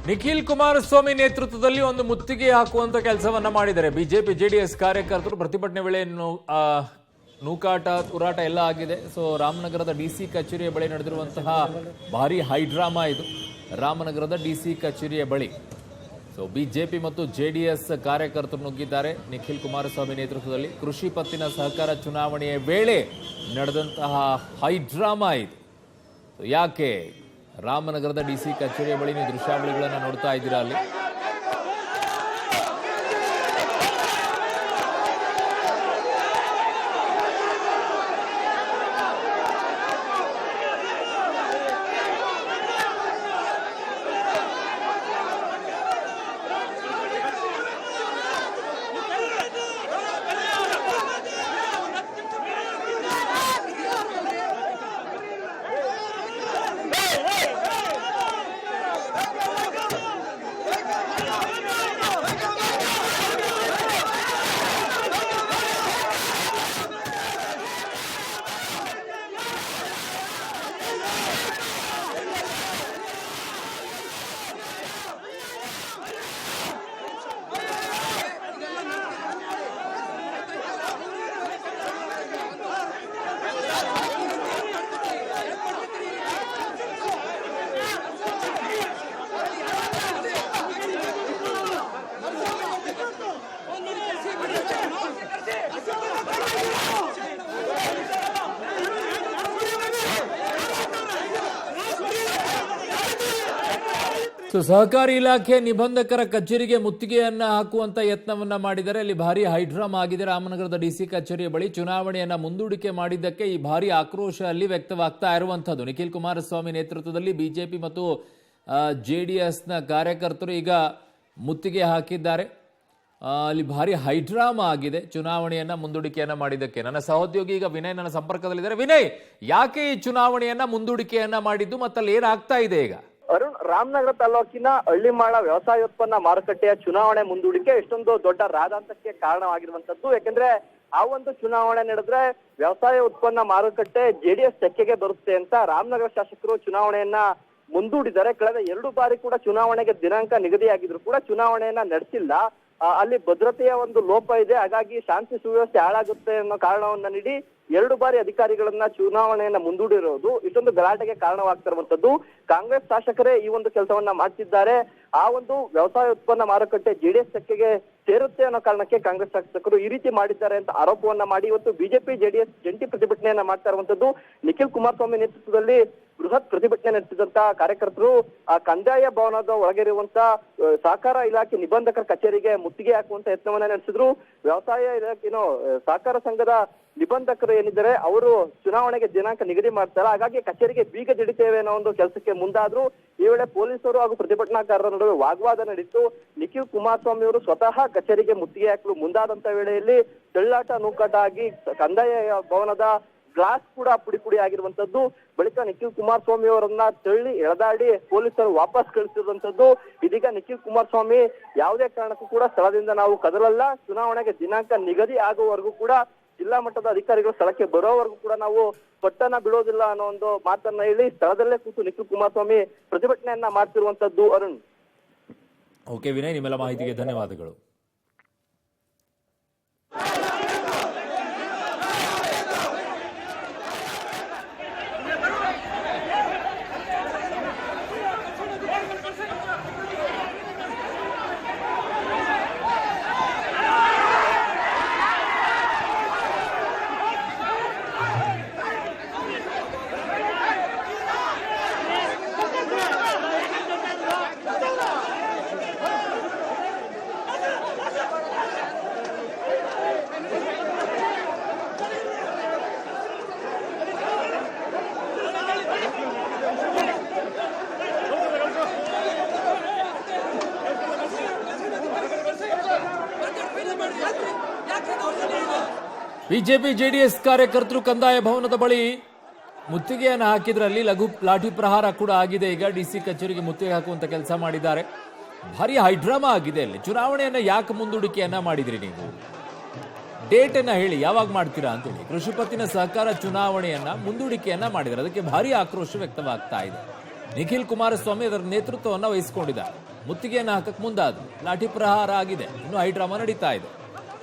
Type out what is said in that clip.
ನಿಖಿಲ್ ಕುಮಾರಸ್ವಾಮಿ ನೇತೃತ್ವದಲ್ಲಿ ಒಂದು ಮುತ್ತಿಗೆ ಹಾಕುವಂತ ಕೆಲಸವನ್ನ ಮಾಡಿದ್ದಾರೆ. ಬಿಜೆಪಿ ಜೆಡಿಎಸ್ ಕಾರ್ಯಕರ್ತರು ಪ್ರತಿಭಟನೆ ವೇಳೆ ನೂಕಾಟ ತೂರಾಟ ಎಲ್ಲ ಆಗಿದೆ. ಸೊ ರಾಮನಗರದ ಡಿಸಿ ಕಚೇರಿಯ ಬಳಿ ನಡೆದಿರುವಂತಹ ಭಾರಿ ಹೈಡ್ರಾಮಾ ಇದು. ರಾಮನಗರದ ಡಿಸಿ ಕಚೇರಿಯ ಬಳಿ ಸೊ ಬಿಜೆಪಿ ಮತ್ತು ಜೆಡಿಎಸ್ ಕಾರ್ಯಕರ್ತರು ನುಗ್ಗಿದ್ದಾರೆ. ನಿಖಿಲ್ ಕುಮಾರಸ್ವಾಮಿ ನೇತೃತ್ವದಲ್ಲಿ ಕೃಷಿ ಪತ್ತಿನ ಸಹಕಾರ ಚುನಾವಣೆಯ ವೇಳೆ ನಡೆದಂತಹ ಹೈಡ್ರಾಮಾ ಇದು. ಯಾಕೆ ರಾಮನಗರದ ಡಿಸಿ ಕಚೇರಿಯ ಬಳಿ ನೀವು ದೃಶ್ಯಾವಳಿಗಳನ್ನು ನೋಡ್ತಾ ಇದ್ದೀರಾ. ಅಲ್ಲಿ ಸಹಕಾರಿ ಇಲಾಖೆ ನಿಬಂಧಕರ ಕಚೇರಿಗೆ ಮುತ್ತಿಗೆಯನ್ನ ಹಾಕುವಂತ ಯತ್ನವನ್ನ ಮಾಡಿದರೆ ಅಲ್ಲಿ ಭಾರಿ ಹೈಡ್ರಾಮಾ ಆಗಿದೆ. ರಾಮನಗರದ ಡಿಸಿ ಕಚೇರಿಯ ಬಳಿ ಚುನಾವಣೆಯನ್ನ ಮುಂದೂಡಿಕೆ ಮಾಡಿದ್ದಕ್ಕೆ ಈ ಭಾರಿ ಆಕ್ರೋಶ ಅಲ್ಲಿ ವ್ಯಕ್ತವಾಗ್ತಾ ಇರುವಂತದ್ದು. ನಿಖಿಲ್ ಕುಮಾರಸ್ವಾಮಿ ನೇತೃತ್ವದಲ್ಲಿ ಬಿಜೆಪಿ ಮತ್ತು ಜೆಡಿಎಸ್ನ ಕಾರ್ಯಕರ್ತರು ಈಗ ಮುತ್ತಿಗೆ ಹಾಕಿದ್ದಾರೆ. ಅಲ್ಲಿ ಭಾರಿ ಹೈಡ್ರಾಮಾ ಆಗಿದೆ ಚುನಾವಣೆಯನ್ನ ಮುಂದೂಡಿಕೆಯನ್ನ ಮಾಡಿದ್ದಕ್ಕೆ. ನನ್ನ ಸಹೋದ್ಯೋಗಿ ಈಗ ವಿನಯ್ ನನ್ನ ಸಂಪರ್ಕದಲ್ಲಿದ್ದಾರೆ. ವಿನಯ್, ಯಾಕೆ ಈ ಚುನಾವಣೆಯನ್ನ ಮುಂದೂಡಿಕೆಯನ್ನ ಮಾಡಿದ್ದು ಮತ್ತಲ್ಲಿ ಏನಾಗ್ತಾ ಇದೆ ಈಗ? ಅರುಣ್, ರಾಮನಗರ ತಾಲೂಕಿನ ಹಳ್ಳಿಮಾಳ ವ್ಯವಸಾಯೋತ್ಪನ್ನ ಮಾರುಕಟ್ಟೆಯ ಚುನಾವಣೆ ಮುಂದೂಡಿಕೆ ಎಷ್ಟೊಂದು ದೊಡ್ಡ ರಾದಾಂತಕ್ಕೆ ಕಾರಣವಾಗಿರುವಂತದ್ದು. ಯಾಕೆಂದ್ರೆ ಆ ಒಂದು ಚುನಾವಣೆ ನಡೆದ್ರೆ ವ್ಯವಸಾಯ ಉತ್ಪನ್ನ ಮಾರುಕಟ್ಟೆ ಜೆಡಿಎಸ್ ತೆಕ್ಕೆಗೆ ಬರುತ್ತೆ ಅಂತ ರಾಮನಗರ ಶಾಸಕರು ಚುನಾವಣೆಯನ್ನ ಮುಂದೂಡಿದ್ದಾರೆ. ಕಳೆದ 2 ಬಾರಿ ಕೂಡ ಚುನಾವಣೆಗೆ ದಿನಾಂಕ ನಿಗದಿಯಾಗಿದ್ರು ಕೂಡ ಚುನಾವಣೆಯನ್ನ ನಡೆಸಿಲ್ಲ. ಅಲ್ಲಿ ಭದ್ರತೆಯ ಒಂದು ಲೋಪ ಇದೆ, ಹಾಗಾಗಿ ಶಾಂತಿ ಸುವ್ಯವಸ್ಥೆ ಹಾಳಾಗುತ್ತೆ ಅನ್ನೋ ಕಾರಣವನ್ನ ನೀಡಿ 2 ಬಾರಿ ಅಧಿಕಾರಿಗಳನ್ನ ಚುನಾವಣೆಯನ್ನ ಮುಂದೂಡಿರೋದು ಇಷ್ಟೊಂದು ಗಲಾಟೆಗೆ ಕಾರಣವಾಗ್ತಿರುವಂತದ್ದು. ಕಾಂಗ್ರೆಸ್ ಶಾಸಕರೇ ಈ ಒಂದು ಕೆಲಸವನ್ನ ಮಾಡ್ತಿದ್ದಾರೆ. ಆ ಒಂದು ವ್ಯವಸಾಯ ಉತ್ಪನ್ನ ಮಾರುಕಟ್ಟೆ ಜೆಡಿಎಸ್ ತೆಕ್ಕೆಗೆ ಸೇರುತ್ತೆ ಅನ್ನೋ ಕಾರಣಕ್ಕೆ ಕಾಂಗ್ರೆಸ್ ಶಾಸಕರು ಈ ರೀತಿ ಮಾಡಿದ್ದಾರೆ ಅಂತ ಆರೋಪವನ್ನ ಮಾಡಿ ಇವತ್ತು ಬಿಜೆಪಿ ಜೆಡಿಎಸ್ ಜಂಟಿ ಪ್ರತಿಭಟನೆಯನ್ನ ಮಾಡ್ತಾ ಇರುವಂತದ್ದು. ನಿಖಿಲ್ ಕುಮಾರಸ್ವಾಮಿ ನೇತೃತ್ವದಲ್ಲಿ ಬೃಹತ್ ಪ್ರತಿಭಟನೆ ನಡೆಸಿದಂತ ಕಾರ್ಯಕರ್ತರು ಆ ಕಂದಾಯ ಭವನದ ಒಳಗಿರುವಂತ ಸಹಕಾರ ಇಲಾಖೆ ನಿಬಂಧಕರ ಕಚೇರಿಗೆ ಮುತ್ತಿಗೆ ಹಾಕುವಂತ ಯತ್ನವನ್ನ ನಡೆಸಿದ್ರು. ವ್ಯವಸಾಯ ಇಲಾಖೆ ಸಹಕಾರ ಸಂಘದ ನಿಬಂಧಕರು ಏನಿದ್ದಾರೆ ಅವರು ಚುನಾವಣೆಗೆ ದಿನಾಂಕ ನಿಗದಿ ಮಾಡ್ತಾರೆ, ಹಾಗಾಗಿ ಕಚೇರಿಗೆ ಬೀಗ ಜಡಿತೇವೆ ಅನ್ನೋ ಒಂದು ಕೆಲಸಕ್ಕೆ ಮುಂದಾದ್ರು. ಈ ವೇಳೆ ಪೊಲೀಸರು ಹಾಗೂ ಪ್ರತಿಭಟನಾಕಾರರ ನಡುವೆ ವಾಗ್ವಾದ ನಡೀತು. ನಿಖಿಲ್ ಕುಮಾರಸ್ವಾಮಿ ಅವರು ಸ್ವತಃ ಕಚೇರಿಗೆ ಮುತ್ತಿಗೆ ಹಾಕಲು ಮುಂದಾದಂತ ವೇಳೆಯಲ್ಲಿ ತೆಳ್ಳಾಟ ನೂಕಾಟ ಆಗಿ ಕಂದಾಯ ಭವನದ ಗ್ಲಾಸ್ ಕೂಡ ಪುಡಿ ಆಗಿರುವಂತದ್ದು. ಬಳಿಕ ನಿಖಿಲ್ ಕುಮಾರಸ್ವಾಮಿ ಅವರನ್ನ ತಳ್ಳಿ ಎಳೆದಾಡಿ ಪೊಲೀಸರು ವಾಪಸ್ ಕಳಿಸಿರುವಂತದ್ದು. ಇದೀಗ ನಿಖಿಲ್ ಕುಮಾರಸ್ವಾಮಿ ಯಾವುದೇ ಕಾರಣಕ್ಕೂ ಕೂಡ ಸ್ಥಳದಿಂದ ನಾವು ಕದಲಲ್ಲ, ಚುನಾವಣೆಗೆ ದಿನಾಂಕ ನಿಗದಿ ಆಗುವವರೆಗೂ ಕೂಡ ಜಿಲ್ಲಾ ಮಟ್ಟದ ಅಧಿಕಾರಿಗಳು ಸ್ಥಳಕ್ಕೆ ಬರೋವರೆಗೂ ಕೂಡ ನಾವು ಪಟ್ಟಣ ಬಿಡೋದಿಲ್ಲ ಅನ್ನೋ ಒಂದು ಮಾತನ್ನ ಹೇಳಿ ಸ್ಥಳದಲ್ಲೇ ಕೂತು ನಿಖಿಲ್ ಕುಮಾರಸ್ವಾಮಿ ಪ್ರತಿಭಟನೆಯನ್ನ ಮಾಡ್ತಿರುವಂತದ್ದು. ಅರುಣ್. ಓಕೆ ವಿನಯ್, ನಿಮ್ಮೆಲ್ಲ ಮಾಹಿತಿಗೆ ಧನ್ಯವಾದಗಳು. ಬಿಜೆಪಿ ಜೆಡಿಎಸ್ ಕಾರ್ಯಕರ್ತರು ಕಂದಾಯ ಭವನದ ಬಳಿ ಮುತ್ತಿಗೆಯನ್ನು ಹಾಕಿದ್ರಲ್ಲಿ ಲಘು ಲಾಠಿ ಪ್ರಹಾರ ಕೂಡ ಆಗಿದೆ. ಈಗ ಡಿಸಿ ಕಚೇರಿಗೆ ಮುತ್ತಿಗೆ ಹಾಕುವಂತ ಕೆಲಸ ಮಾಡಿದ್ದಾರೆ. ಭಾರಿ ಹೈಡ್ರಾಮಾ ಆಗಿದೆ ಅಲ್ಲಿ. ಚುನಾವಣೆಯನ್ನ ಯಾಕೆ ಮುಂದೂಡಿಕೆಯನ್ನ ಮಾಡಿದ್ರಿ ನೀವು? ಡೇಟ್ ಅನ್ನ ಹೇಳಿ, ಯಾವಾಗ ಮಾಡ್ತೀರಾ ಅಂತೇಳಿ. ಕೃಷಿ ಪತ್ತಿನ ಸಹಕಾರ ಚುನಾವಣೆಯನ್ನ ಮುಂದೂಡಿಕೆಯನ್ನ ಮಾಡಿದ್ದಾರೆ. ಅದಕ್ಕೆ ಭಾರಿ ಆಕ್ರೋಶ ವ್ಯಕ್ತವಾಗ್ತಾ ಇದೆ. ನಿಖಿಲ್ ಕುಮಾರಸ್ವಾಮಿ ಅದರ ನೇತೃತ್ವವನ್ನು ವಹಿಸಿಕೊಂಡಿದ್ದಾರೆ. ಮುತ್ತಿಗೆಯನ್ನು ಹಾಕಕ್ಕೆ ಮುಂದಾದ್ರು. ಲಾಠಿ ಪ್ರಹಾರ ಆಗಿದೆ. ಇನ್ನು ಹೈಡ್ರಾಮಾ ನಡೀತಾ ಇದೆ.